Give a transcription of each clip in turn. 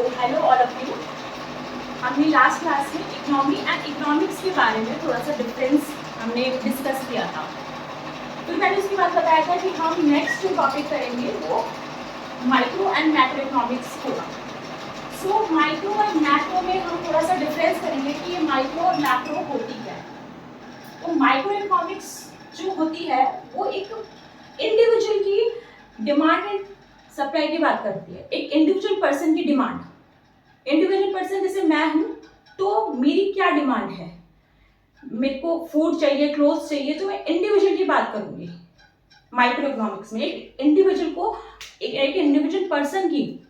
Hello all of you. हमने last class में economy and economics के बारे में थोड़ा सा डिफरेंस हमने डिस्कस किया था। फिर मैंने उसके बाद बताया था कि हम नेक्स्ट जो टॉपिक करेंगे वो माइक्रो एंड मैक्रो इकोनॉमिक्स होगा। सो माइक्रो एंड मैक्रो में हम थोड़ा सा डिफरेंस करेंगे कि ये माइक्रो और मैक्रो होती क्या है। तो माइक्रो इकोनॉमिक्स जो होती है वो एक इंडिविजुअल की डिमांड एंड सप्लाई की बात करती है। एक इंडिविजुअल पर्सन की डिमांड, इंडिविजुअल पर्सन जैसे मैं हूँ तो मेरी क्या डिमांड है, मेरे को फूड चाहिए, क्लोथ्स चाहिए, तो मैं इंडिविजुअल की बात करूंगी। माइक्रो इकोनॉमिक्स में एक इंडिविजुअल को, एक इंडिविजुअल पर्सन की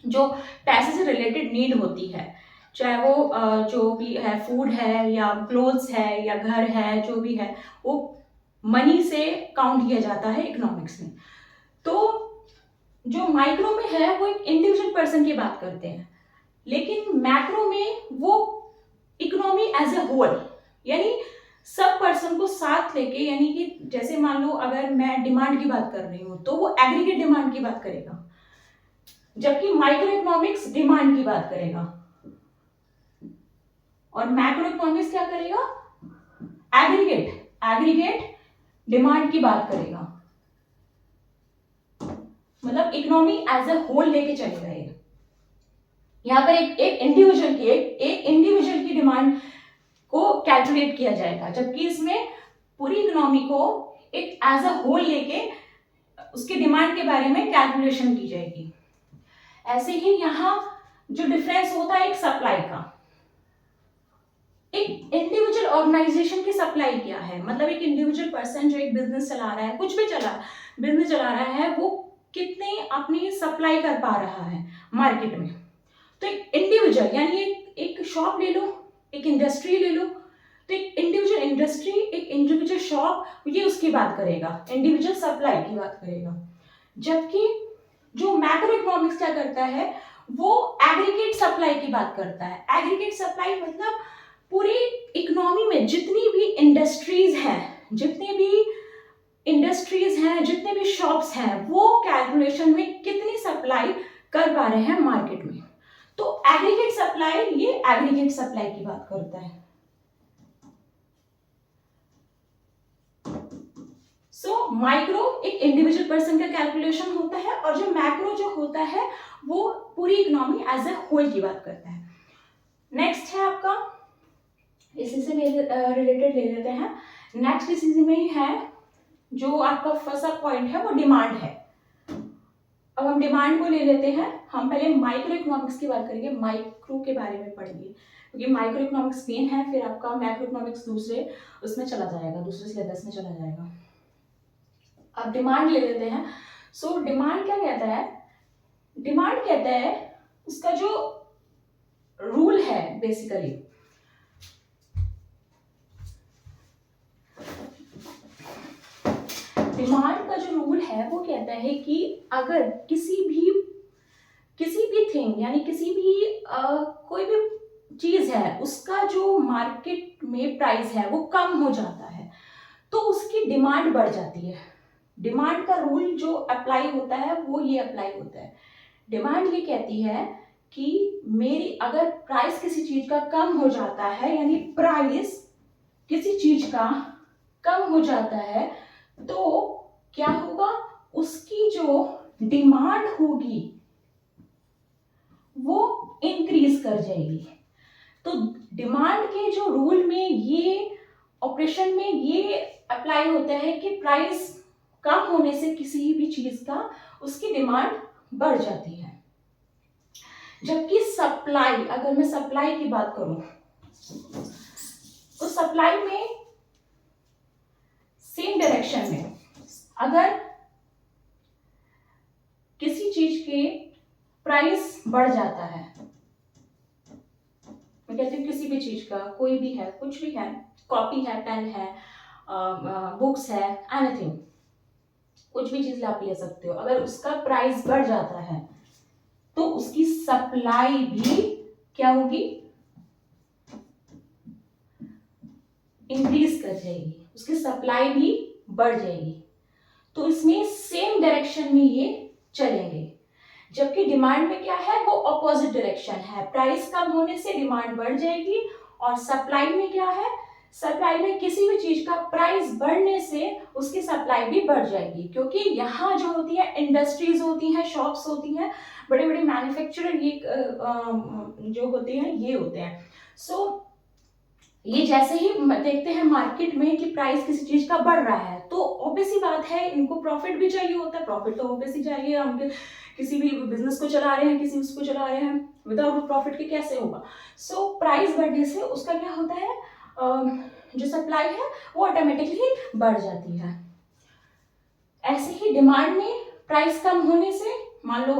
जो पैसे से रिलेटेड नीड होती है, चाहे वो जो भी है, फूड है या क्लोथ्स है या घर है, जो भी है वो मनी से काउंट किया जाता है इकोनॉमिक्स में। तो जो माइक्रो में है वो एक इंडिविजुअल पर्सन की बात करते हैं, लेकिन मैक्रो में वो इकोनॉमी एज ए होल, यानी सब पर्सन को साथ लेके, यानी कि जैसे मान लो अगर मैं डिमांड की बात कर रही हूँ तो वो एग्रीगेट डिमांड की बात करेगा, जबकि माइक्रो इकोनॉमिक्स डिमांड की बात करेगा और मैक्रो इकोनॉमिक्स क्या करेगा, एग्रीगेट डिमांड की बात करेगा। मतलब इकोनॉमी एज ए होल लेके चलेगा ये। यहाँ पर एक इंडिविजुअल की डिमांड को कैलकुलेट किया जाएगा, जबकि इसमें पूरी इकोनॉमी को एक एज अ होल लेके उसकी डिमांड के बारे में कैलकुलेशन की जाएगी। ऐसे ही यहाँ जो डिफरेंस होता है एक सप्लाई का, एक इंडिविजुअल ऑर्गेनाइजेशन की सप्लाई क्या है, मतलब एक इंडिविजुअल पर्सन जो एक बिजनेस चला रहा है, कुछ भी बिजनेस चला रहा है, वो कितने अपनी सप्लाई कर पा रहा है मार्केट में। तो एक इंडिविजुअल, यानी एक शॉप ले लो, एक इंडस्ट्री ले लो, तो एक इंडिविजुअल इंडस्ट्री, एक इंडिविजुअल शॉप, ये उसकी बात करेगा, इंडिविजुअल सप्लाई की बात करेगा। जबकि जो मैक्रो इकोनॉमिक्स क्या करता है, वो एग्रीगेट सप्लाई की बात करता है। एग्रीगेट सप्लाई मतलब पूरी इकोनॉमी में जितनी भी इंडस्ट्रीज हैं, जितने भी शॉप्स हैं, वो कैलकुलेशन में कितनी सप्लाई कर पा रहे हैं मार्केट में। तो एग्रीगेट सप्लाई, ये एग्रीगेट सप्लाई की बात करता है। सो माइक्रो एक इंडिविजुअल पर्सन का कैलकुलेशन होता है और जो मैक्रो जो होता है वो पूरी इकोनॉमी एज ए होल की बात करता है। नेक्स्ट है आपका, इसी से रिलेटेड ले लेते हैं। नेक्स्ट इसी में ही है, जो आपका फर्स्ट पॉइंट है वो डिमांड है। अब हम डिमांड को ले लेते हैं। हम पहले माइक्रो इकोनॉमिक्स की बात करेंगे, माइक्रो के बारे में पढ़ेंगे, क्योंकि माइक्रो इकोनॉमिक्स मेन है, फिर आपका मैक्रो इकोनॉमिक्स दूसरे उसमें चला जाएगा, दूसरे सिलेबस में चला जाएगा। अब डिमांड ले लेते हैं। सो डिमांड क्या कहता है, डिमांड कहता है उसका जो रूल है, बेसिकली डिमांड का जो रूल है वो कहता है कि अगर किसी भी थिंग, यानी किसी भी कोई भी चीज है, उसका जो मार्केट में प्राइस है वो कम हो जाता है तो उसकी डिमांड बढ़ जाती है। डिमांड का रूल जो अप्लाई होता है वो ये अप्लाई होता है। डिमांड ये कहती है कि मेरी अगर प्राइस किसी चीज का कम हो जाता है, यानी प्राइस किसी चीज का कम हो जाता है, तो क्या होगा, उसकी जो डिमांड होगी वो इंक्रीज कर जाएगी। तो डिमांड के जो रूल में, ये ऑपरेशन में ये अप्लाई होता है कि प्राइस कम होने से किसी भी चीज का उसकी डिमांड बढ़ जाती है। जबकि सप्लाई, अगर मैं सप्लाई की बात करूं तो सप्लाई में सेम डायरेक्शन में, अगर किसी चीज के प्राइस बढ़ जाता है, मैं कहती हूँ किसी भी चीज का, कोई भी है, कुछ भी है, कॉपी है, पेन है, बुक्स है, एनीथिंग, कुछ भी चीज आप ले सकते हो, अगर उसका प्राइस बढ़ जाता है तो उसकी सप्लाई भी क्या होगी, इंक्रीज कर जाएगी, उसकी सप्लाई भी बढ़ जाएगी। तो इसमें सेम डायरेक्शन में ये चलेंगे। जबकि डिमांड में क्या है, वो अपोजिट डायरेक्शन है, प्राइस कम होने से डिमांड बढ़ जाएगी। और सप्लाई में क्या है, सप्लाई में किसी भी चीज का प्राइस बढ़ने से उसकी सप्लाई भी बढ़ जाएगी, क्योंकि यहाँ जो होती है इंडस्ट्रीज होती हैं, शॉप्स होती हैं, बड़े बड़े मैन्युफैक्चरर ये जो होते हैं ये होते हैं। सो ये जैसे ही देखते हैं मार्केट में कि प्राइस किसी चीज का बढ़ रहा है, तो ऑब्वियस ही बात है इनको प्रॉफिट भी चाहिए होता है, प्रॉफिट तो ऑब्वियस ही चाहिए, हम किसी भी बिजनेस को चला रहे हैं, किसी उसको चला रहे हैं, विदाउट प्रॉफिट के कैसे होगा। सो प्राइस बढ़ने से उसका क्या होता है, जो सप्लाई है वो ऑटोमेटिकली बढ़ जाती है। ऐसे ही डिमांड में प्राइस कम होने से, मान लो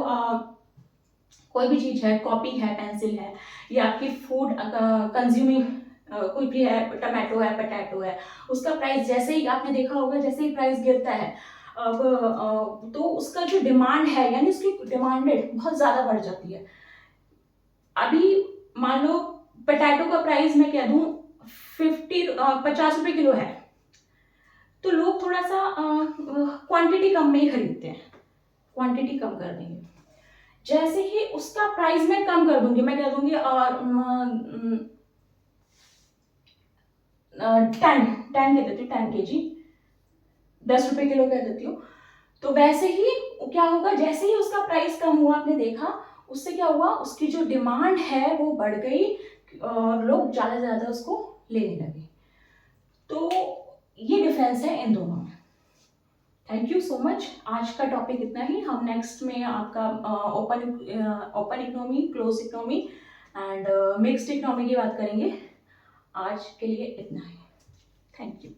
कोई भी चीज है, कॉपी है, पेंसिल है, या आपकी फूड कंज्यूमिंग कोई भी है, टमाटो है, पोटैटो है, उसका प्राइस जैसे ही आपने देखा होगा, जैसे ही प्राइस गिरता है अब तो उसका जो डिमांड है, यानी उसकी डिमांडेड बहुत ज्यादा बढ़ जाती है। अभी मान लो पोटैटो का प्राइस मैं कह दूं 50 रुपए किलो है, तो लोग थोड़ा सा क्वांटिटी कम में ही खरीदते हैं, क्वांटिटी कम कर देंगे। जैसे ही उसका प्राइस मैं कम कर दूंगी, मैं कह दूंगी और 10 कह देती हूँ, 10 kg, 10 रुपए किलो कह देती हूँ, तो वैसे ही क्या होगा, जैसे ही उसका प्राइस कम हुआ, आपने देखा उससे क्या हुआ, उसकी जो डिमांड है वो बढ़ गई और लोग ज्यादा से ज्यादा उसको लेने लगे। तो ये डिफरेंस है इन दोनों में। Thank you so much. आज का टॉपिक इतना ही। हम नेक्स्ट में आपका open economy, close economy and mixed economy की बात करेंगे। आज के लिए इतना ही। Thank you.